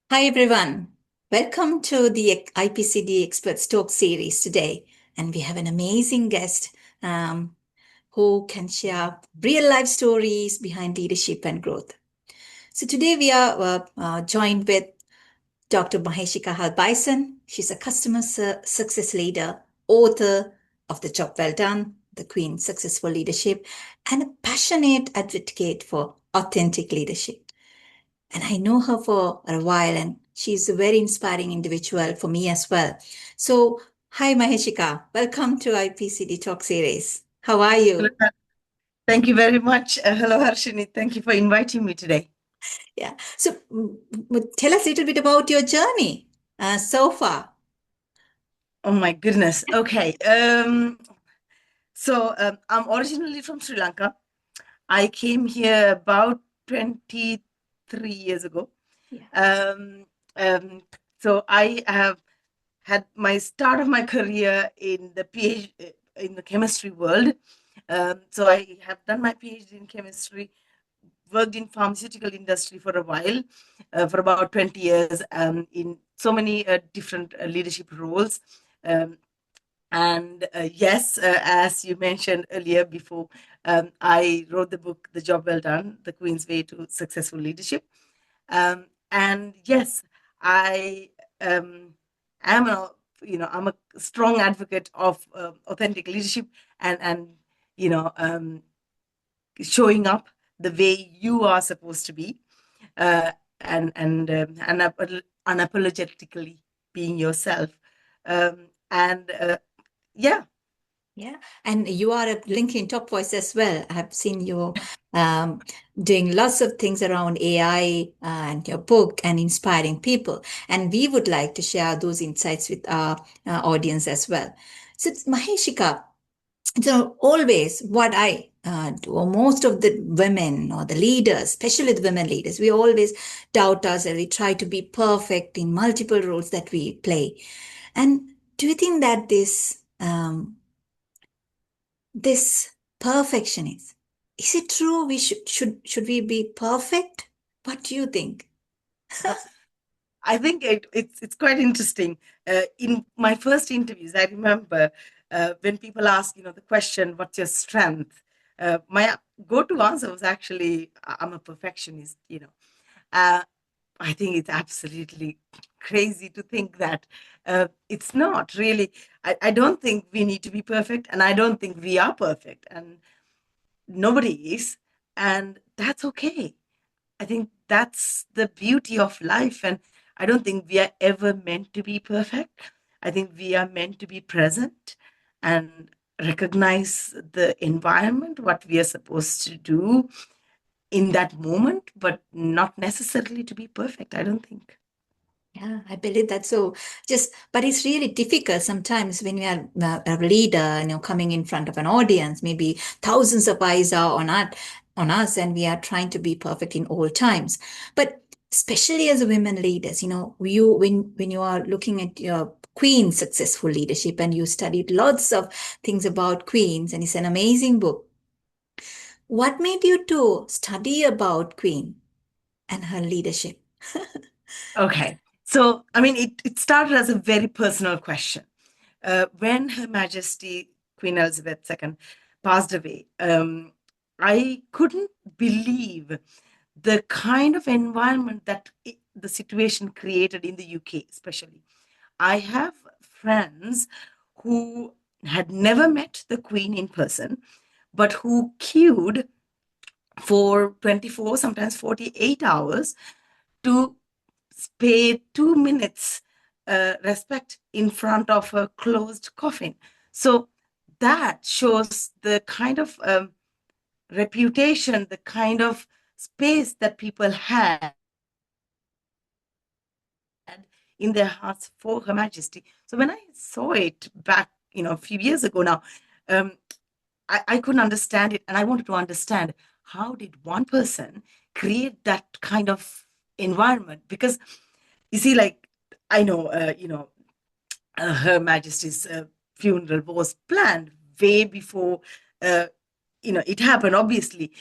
Hi everyone. Welcome to the IPCD Expert Talk Series today. And we have an amazing guest who can share real life stories behind leadership and growth. So today we are joined with Dr. Maheshika Halbeisen. She's a customer success leader, author of The Job Well Done, The Queen Successful Leadership, and a passionate advocate for authentic leadership. And I know her for a while, and she's a very inspiring individual for me as well. So, hi, Maheshika. Welcome to IPCD Talk Series. How are Hello. you? Thank you very much. Hello, Harshini. Thank you for inviting me today. Yeah. So, tell us a little bit about your journey so far. Oh my goodness. Okay. I'm originally from Sri Lanka. I came here about 23 years ago. Yeah. Um, um, so I have had my start of my career in the PhD in the chemistry world. So I have done my PhD in chemistry, worked in pharmaceutical industry for a while, for about 20 years, in so many different leadership roles. Um, and yes, as you mentioned earlier before, I wrote the book, The Job Well Done, The Queen's Way to Successful Leadership. And yes, I am I'm a strong advocate of authentic leadership and showing up the way you are supposed to be, uh, and unapologetically being yourself. And yeah. Yeah, and you are a LinkedIn top voice as well. I have seen you um, doing lots of things around AI and your book and inspiring people. And we would like to share those insights with our audience as well. So, Maheshika, so always what I do, or most of the women or the leaders, especially the women leaders, we always doubt ourselves. We try to be perfect in multiple roles that we play. And do you think that this perfectionism, is it true? We should we be perfect? What do you think? I think it's quite interesting. In my first interviews, I remember when people ask, the question, "What's your strength?" My go-to answer was actually, "I'm a perfectionist." Uh, I think it's absolutely crazy to think that it's not really. I don't think we need to be perfect, and I don't think we are perfect, and nobody is, and that's okay. I think that's the beauty of life. And I don't think we are ever meant to be perfect. I think we are meant to be present and recognize the environment, what we are supposed to do in that moment, but not necessarily to be perfect, I don't think. Yeah, I believe that. So but it's really difficult sometimes when we are a leader, coming in front of an audience, maybe thousands of eyes are on us, and we are trying to be perfect in all times. But especially as women leaders, when you are looking at your queen successful leadership and you studied lots of things about queens, and it's an amazing book. What made you to study about queen and her leadership? Okay. So, I mean, it started as a very personal question. When Her Majesty Queen Elizabeth II passed away, I couldn't believe the kind of environment that the situation created in the UK, especially. I have friends who had never met the Queen in person, but who queued for 24, sometimes 48 hours to pay 2 minutes respect in front of a closed coffin. So that shows the kind of reputation, the kind of space that people had in their hearts for Her Majesty. So when I saw it back, a few years ago now, um, I couldn't understand it, and I wanted to understand how did one person create that kind of environment? Because you see, like I know, Her Majesty's funeral was planned way before, it happened, obviously.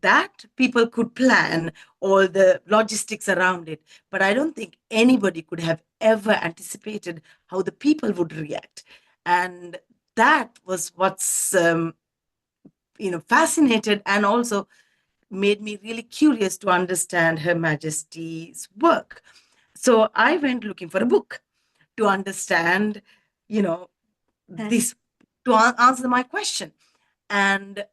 that people could plan all the logistics around it, but I don't think anybody could have ever anticipated how the people would react. And that was what's fascinated and also made me really curious to understand Her Majesty's work. So I went looking for a book to understand, you know, this, to answer my question. And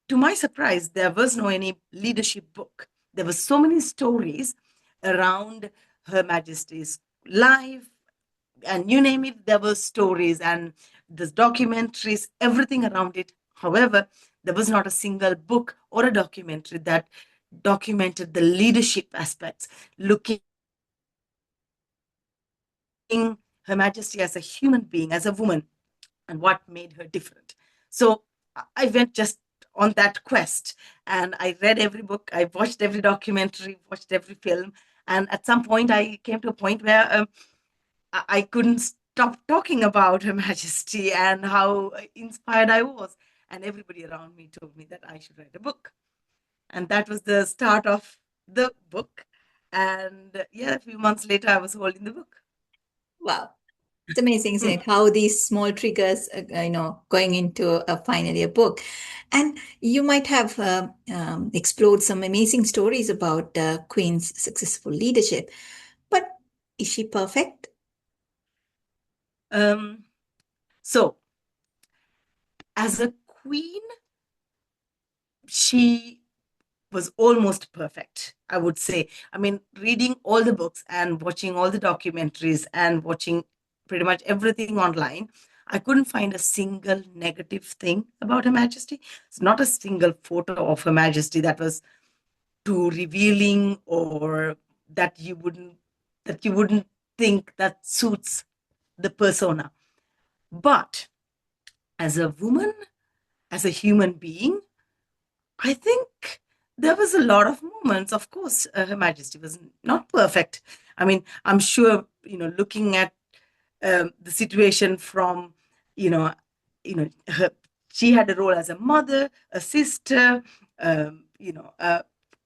to my surprise, there was no any leadership book. There were so many stories around Her Majesty's life, and you name it, there were stories and there's documentaries, everything around it. However, there was not a single book or a documentary that documented the leadership aspects, looking Her Majesty as a human being, as a woman, and what made her different. So I went just on that quest, and I read every book, I watched every documentary, watched every film, and at some point I came to a point where I couldn't stop talking about Her Majesty and how inspired I was. And everybody around me told me that I should write a book. And that was the start of the book. And yeah, a few months later, I was holding the book. Wow. It's amazing, isn't it? How these small triggers, going into finally a book. And you might have explored some amazing stories about Queen's successful leadership. But is she perfect? Um, so, as a queen, she was almost perfect, I would say. I mean, reading all the books and watching all the documentaries and watching pretty much everything online, I couldn't find a single negative thing about Her Majesty. It's not a single photo of Her Majesty that was too revealing or that you wouldn't think that suits the persona. But as a woman, as a human being, I think there was a lot of moments. Of course, Her Majesty was not perfect. I mean, I'm sure, looking at the situation from, you know, her, she had a role as a mother, a sister, a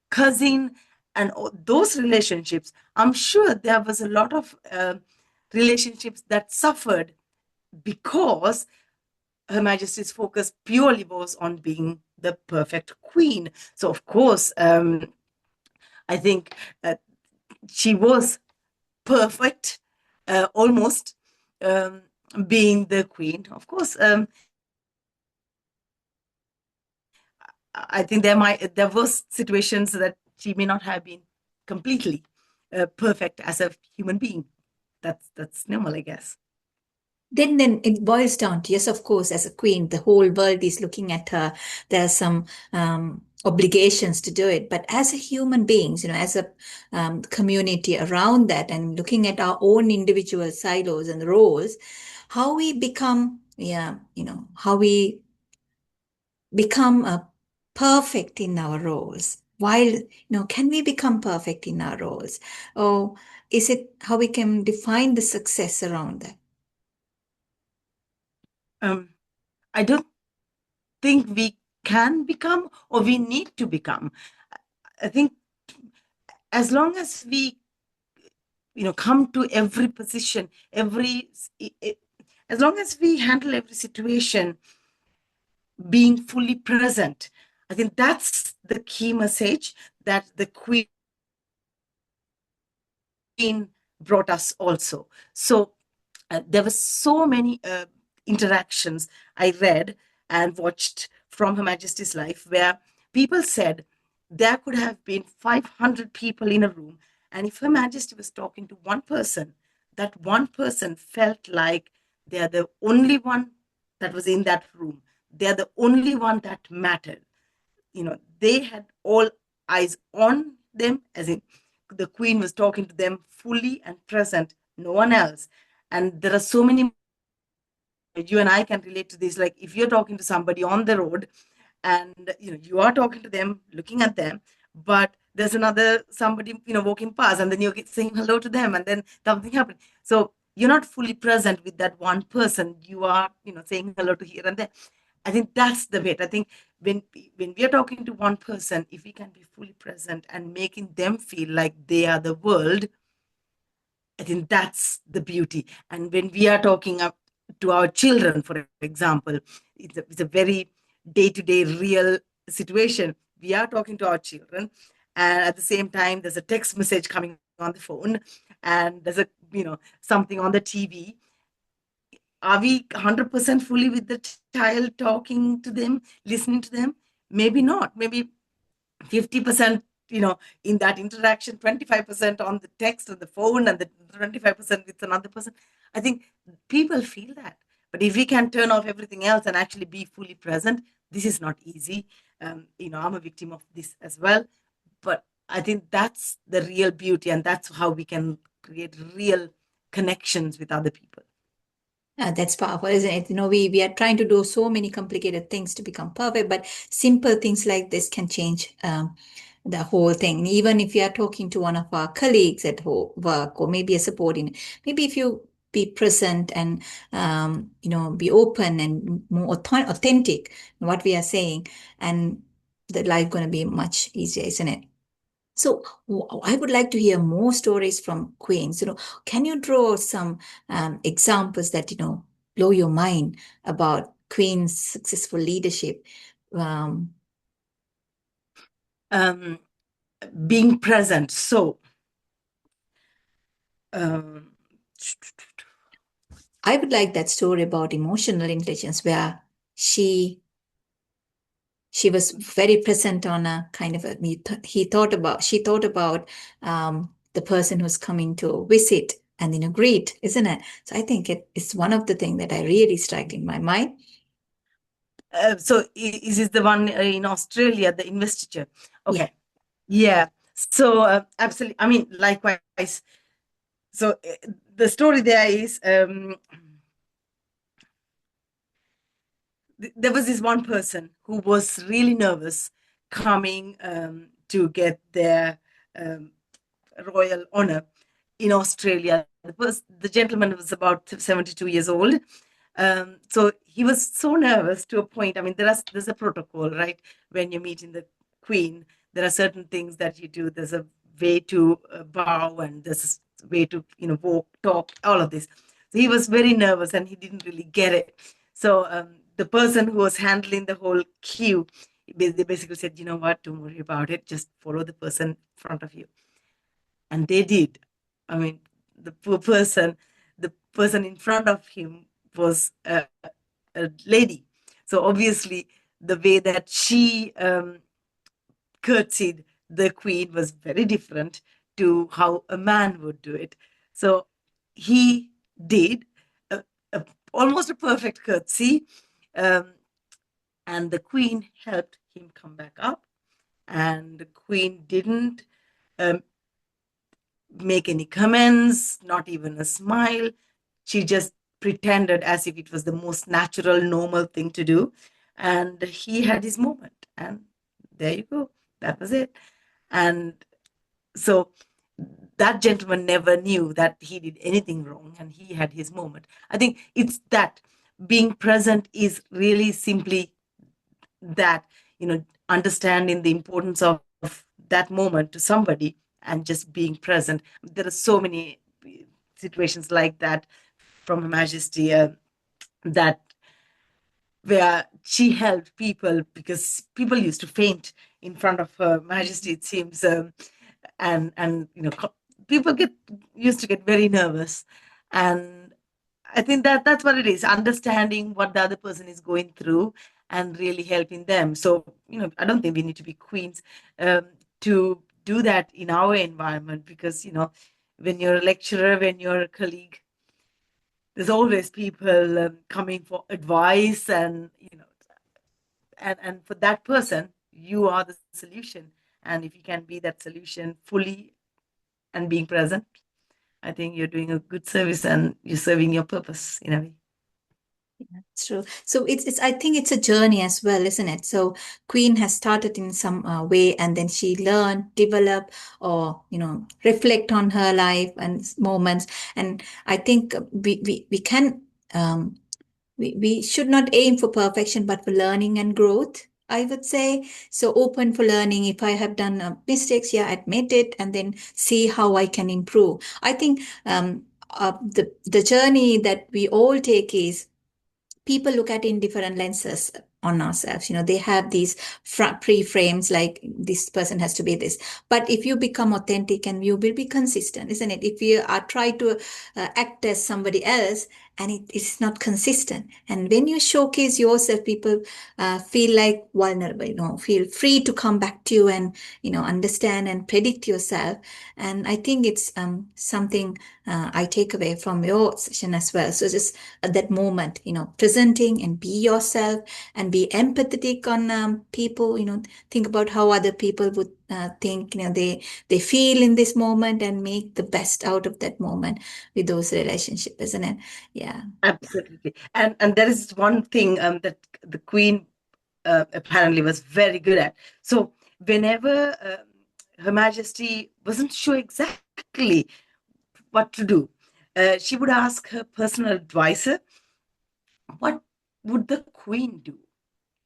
cousin, and all those relationships. I'm sure there was a lot of relationships that suffered because Her Majesty's focus purely was on being the perfect queen. So, of course, I think she was perfect, almost um, being the queen. Of course, I think there was situations that she may not have been completely perfect as a human being. That's normal, I guess. Then it boils down to, yes, of course, as a queen, the whole world is looking at her. There are some obligations to do it. But as a human beings, as a community around that and looking at our own individual silos and roles, how we become, how we become perfect in our roles. While, can we become perfect in our roles? Or is it how we can define the success around that? Um, I don't think we can become or we need to become. I think as long as we, come to every position, as long as we handle every situation being fully present, I think that's the key message that the Queen brought us also. So there were so many interactions I read and watched from Her Majesty's life where people said there could have been 500 people in a room. And if Her Majesty was talking to one person, that one person felt like they're the only one that was in that room. They're the only one that mattered. They had all eyes on them, as in the Queen was talking to them fully and present, no one else. And there are so many, you and I can relate to this. Like if you're talking to somebody on the road and you are talking to them, looking at them, but there's another somebody walking past, and then you're saying hello to them, and then something happened. So you're not fully present with that one person. You are saying hello to here and there, I think that's the bit. I think when we are talking to one person, if we can be fully present and making them feel like they are the world, I think that's the beauty. And when we are talking up to our children, for example, it's a very day-to-day real situation. We are talking to our children, and at the same time, there's a text message coming on the phone, and there's a something on the TV. Are we 100% fully with the child, talking to them, listening to them? Maybe not. Maybe 50%, in that interaction, 25% on the text on the phone, and the 25% with another person. I think people feel that. But if we can turn off everything else and actually be fully present, this is not easy. I'm a victim of this as well. But I think that's the real beauty, and that's how we can create real connections with other people. That's powerful, isn't it? We are trying to do so many complicated things to become perfect, but simple things like this can change the whole thing. Even if you are talking to one of our colleagues at work, or maybe a supporting, maybe if you be present and be open and more authentic in what we are saying, and the life going to be much easier, isn't it? So I would like to hear more stories from Queens. Can you draw some examples that, blow your mind about Queen's successful leadership? Um, Um, Being present. So, um, I would like that story about emotional intelligence where she she was very present on a kind of she thought about the person who's coming to visit and greet, isn't it? So I think it's one of the things that I really strike in my mind. so is this the one in Australia, the investiture? Yeah. Okay. Yeah. So absolutely. I mean, likewise. So the story there is there was this one person who was really nervous coming to get their um, royal honor in Australia. The gentleman was about 72 years old. So he was so nervous to a point. I mean, there's a protocol, right? When you're meeting the Queen, there are certain things that you do. There's a way to bow, and there's a way to, walk, talk, all of this. So he was very nervous, and he didn't really get it. So the person who was handling the whole queue, they basically said, you know what, don't worry about it. Just follow the person in front of you. And they did. I mean, the person in front of him was a lady. So obviously, the way that she curtsied the queen was very different to how a man would do it. So he did a, a, almost a perfect curtsy, um, and the queen helped him come back up. And the queen didn't um, make any comments, not even a smile. She just pretended as if it was the most natural, normal thing to do. And he had his moment. And there you go. That was it. And so that gentleman never knew that he did anything wrong, and he had his moment. I think it's that being present is really simply that, understanding the importance of that moment to somebody and just being present. There are so many situations like that from Her Majesty, that where she helped people, because people used to faint in front of Her Majesty, it seems, and people get used to get very nervous, and I think that that's what it is, understanding what the other person is going through and really helping them. So, I don't think we need to be queens to do that in our environment, because, when you're a lecturer, when you're a colleague, there's always people coming for advice, and, and for that person, you are the solution. And if you can be that solution fully and being present, I think you're doing a good service and you're serving your purpose in a way. It's true. So it's I think it's a journey as well, isn't it? So Queen has started in some way, and then she learned, develop, or reflect on her life and moments. And I think we can we should not aim for perfection, but for learning and growth, I would say. So open for learning. If I have done mistakes, yeah, admit it and then see how I can improve. I think the journey that we all take is people look at in different lenses on ourselves. They have these pre-frames like this person has to be this. But if you become authentic and you will be consistent, isn't it? If you are try to act as somebody else and it is not consistent, and when you showcase yourself, people feel like vulnerable, feel free to come back to you and understand and predict yourself. And I think it's something I take away from your session as well. So just at that moment, presenting and be yourself and be empathetic on people, think about how other people would think, they feel in this moment and make the best out of that moment with those relationships, isn't it? Yeah. Absolutely. And there is one thing that the Queen apparently was very good at. So whenever Her Majesty wasn't sure exactly what to do, she would ask her personal advisor, what would the Queen do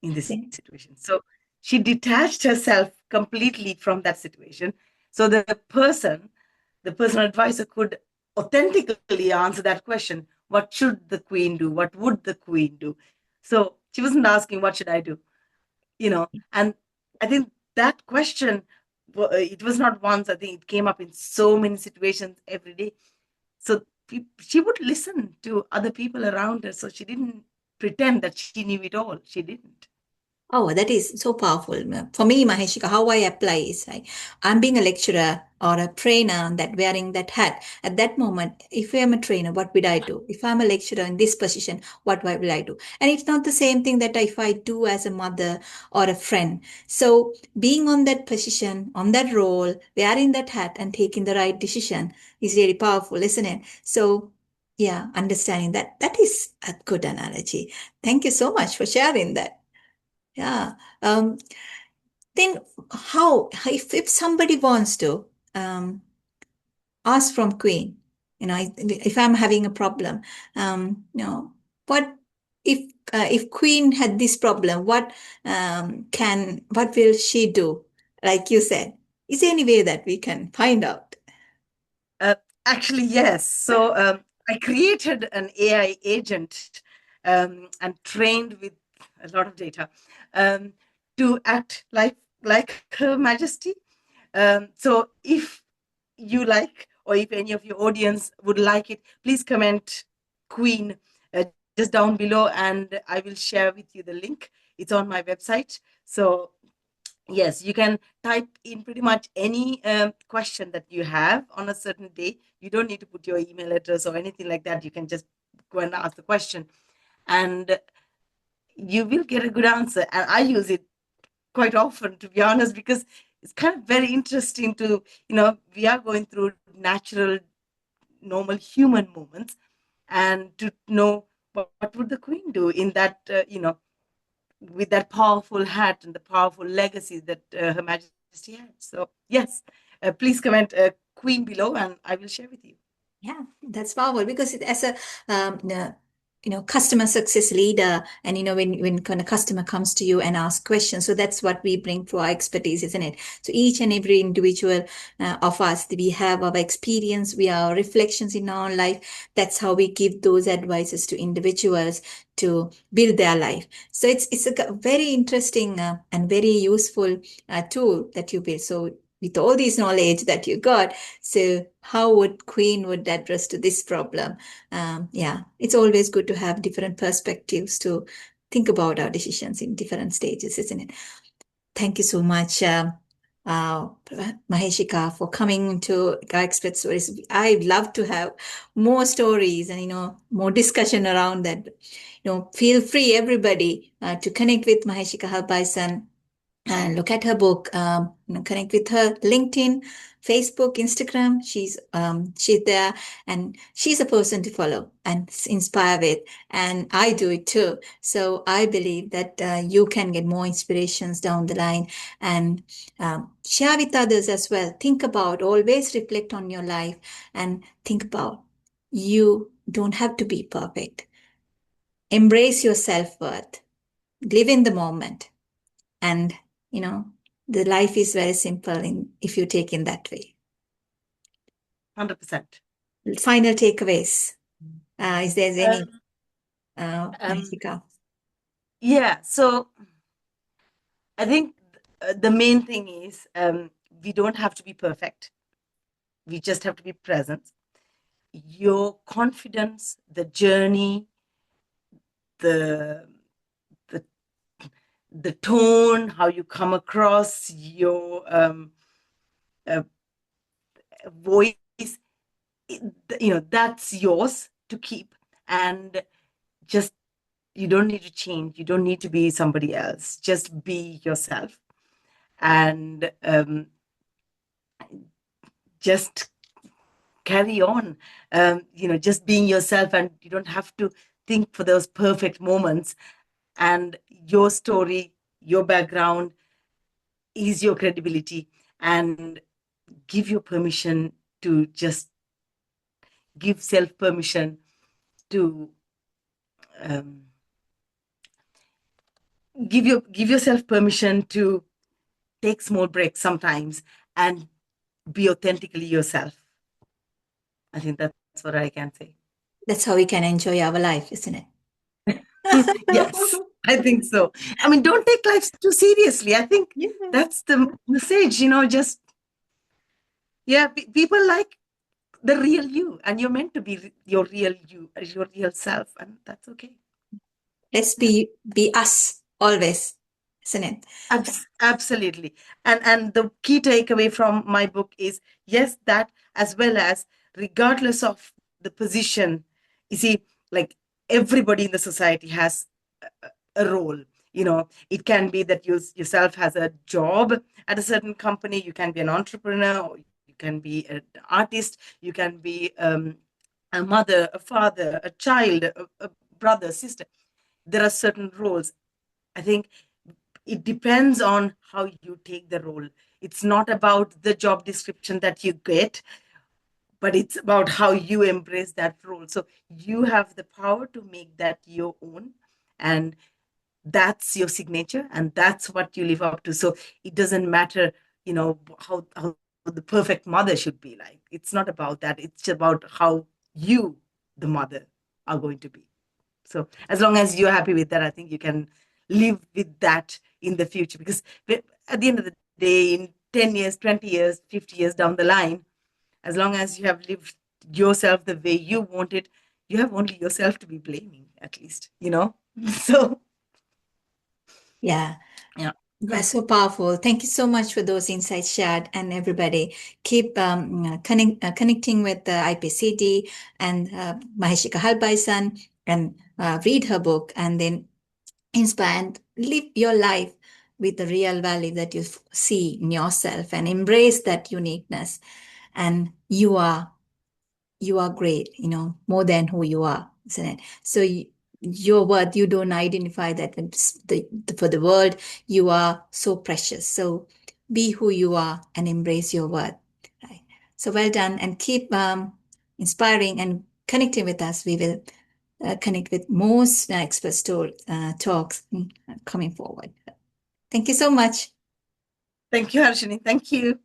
in this Yeah. situation? So she detached herself completely from that situation. So the personal advisor could authentically answer that question. What should the Queen do? What would the Queen do? So she wasn't asking, what should I do? And I think that question, it was not once, I think it came up in so many situations every day. So she would listen to other people around her. So she didn't pretend that she knew it all. She didn't. Oh, that is so powerful. For me, Maheshika, how I apply is like I'm being a lecturer or a trainer that wearing that hat. At that moment, if I am a trainer, what would I do? If I'm a lecturer in this position, what will I do? And it's not the same thing that if I do as a mother or a friend. So being on that position, on that role, wearing that hat and taking the right decision is really powerful, isn't it? So yeah, understanding that, that is a good analogy. Thank you so much for sharing that. Yeah. Then how, if somebody wants to ask from Queen, if I'm having a problem, what if Queen had this problem, what will she do? Like you said, is there any way that we can find out? Uh, Actually, yes. So I created an AI agent and trained with a lot of data um, to act like Her Majesty. So if you like, or if any of your audience would like it, please comment Queen just down below, and I will share with you the link. It's on my website. So yes, you can type in pretty much any question that you have on a certain day. You don't need to put your email address or anything like that. You can just go and ask the question, and you will get a good answer. And I use it quite often, to be honest, because it's kind of very interesting to, we are going through natural, normal human moments, and to know what would the Queen do in that, with that powerful hat and the powerful legacy that Her Majesty had. So, yes, please comment Queen below and I will share with you. Yeah, that's powerful because as a customer success leader, and when a customer comes to you and asks questions, so that's what we bring to our expertise, isn't it? So each and every individual of us, we have our experience, we are reflections in our life. That's how we give those advices to individuals to build their life. So it's a very interesting and very useful tool that you build. So with all this knowledge that you got, so how would Queen would address to this problem? Yeah, it's always good to have different perspectives to think about our decisions in different stages, isn't it? Thank you so much, Maheshika, for coming to our expert stories. I'd love to have more stories and more discussion around that. Feel free, everybody, to connect with Maheshika Halbeisen and look at her book, connect with her LinkedIn, Facebook, Instagram. She's there, and she's a person to follow and inspire with. And I do it too. So I believe that you can get more inspirations down the line and share with others as well. Think about, always reflect on your life and think about you don't have to be perfect. embrace your self-worth, live in the moment, and the life is very simple if you take in that way. 100%. Final takeaways. Is there any, Um, Maheshika? yeah, so I think the main thing is we don't have to be perfect. We just have to be present. Your confidence, the journey, the the the tone, how you come across, your uh, voice, that's yours to keep. And just, you don't need to change. You don't need to be somebody else. Just be yourself. And just carry on, just being yourself. And you don't have to think for those perfect moments. And your story, your background is your credibility. And give your permission to just give self permission to um, give yourself permission to take small breaks sometimes and be authentically yourself. I think that's what I can say. That's how we can enjoy our life, isn't it? Yes, I think so. I mean, don't take life too seriously. I think Yes. that's the message, just, yeah, people like the real you, and you're meant to be your real you, your real self, and that's okay. Let's Yeah. be us always, isn't it? Absolutely. And the key takeaway from my book is, yes, that, as well as, regardless of the position, you see, like, everybody in the society has a role. It can be that you yourself has a job at a certain company. You can be an entrepreneur, or you can be an artist. You can be a mother, a father, a child, a brother, sister. There are certain roles. I think it depends on how you take the role. It's not about the job description that you get, but it's about how you embrace that role. So you have the power to make that your own, and that's your signature, and that's what you live up to. So it doesn't matter, how the perfect mother should be like. It's not about that. It's about how you, the mother, are going to be. So as long as you're happy with that, I think you can live with that in the future. Because at the end of the day, in 10 years, 20 years, 50 years down the line, as long as you have lived yourself the way you want it, you have only yourself to be blaming, at least. So, Yeah. yeah. That's so powerful. Thank you so much for those insights shared. And everybody, keep connecting with the IPCD and Maheshika Halbeisen, and read her book, and then inspire and live your life with the real value that you see in yourself, and embrace that uniqueness. And you are great, more than who you are, isn't it? So your worth, you don't identify that for the world. You are so precious. So be who you are and embrace your worth. Right. So well done, and keep inspiring and connecting with us. We will connect with more expert talks coming forward. Thank you so much. Thank you, Harshini. Thank you.